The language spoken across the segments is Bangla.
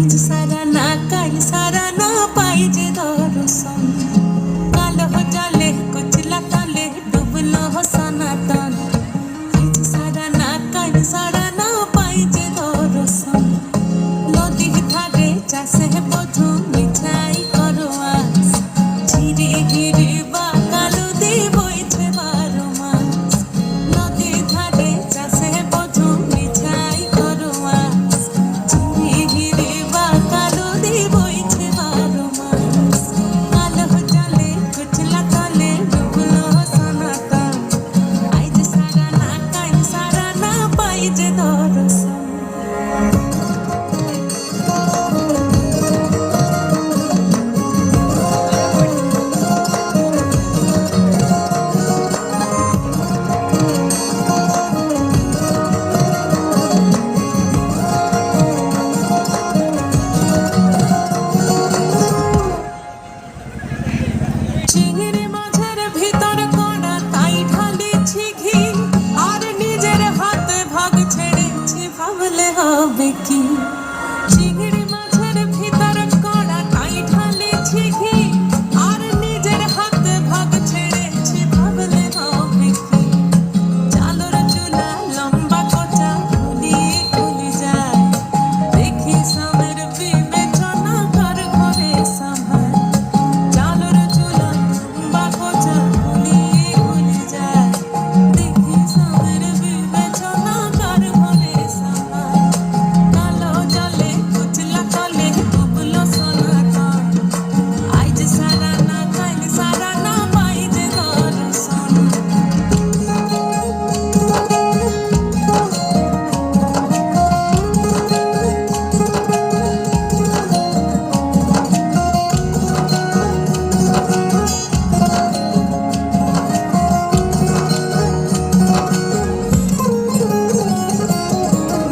আজ সারা না কাল সারা না পাই যে দর্শন কালো জলে কুচলা তলে ডুবলো সনাতন আজ সারা না কাল সারা না পাই যে দর্শন নদী ধারে চাষে বধু মিঠাই করো আস ঝিরি ঝিরি বা কালো দি বইছে 12 মাস নদী ধারে চাষে বধু মিঠাই করো আস ঝিরি ঝিরি বা কালো দি বইছে 12 মাস কালো জলে কুচলা তলে ডুবলো সনাতন আজ সারা না কাল সারা না পাই যে দর্শন চিংড়ি মাছের ভিতর কড়া তাই ঢালেছি ঘি আর নিজের হাতে ভাগ ছেড়েছি ভাবলে হবে কি চিংড়ি মাছের ভিতর কড়া তাই ঢালেছি ঘি আর নিজের হাতে ভাগ ছেড়েছি ভাবলে হবে কি চালর চুলা লম্বা কোচা ফুলিয়ে খুলি যায় দেখি স্বামীর বিবেচনা কর ঘরে সামার চালর চুলা লম্বা কোচা ফুলিয়ে খুলি যায় দেখি স্বামীর বিবেচনা কর ঘরে সামার কালো জলে কুচলা তলে ডুবলো সনাতন আজ সারা না কাল সারা না পাই যে দর্শন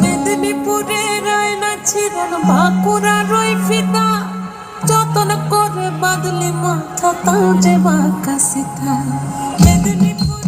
মেদিনীপুরে রায়না ছিলেন বাঁকুড়ার ওই ফিতা যতন করে বাদলি মাথা তাও যে বাঁকা সীতা মেদিনীপুর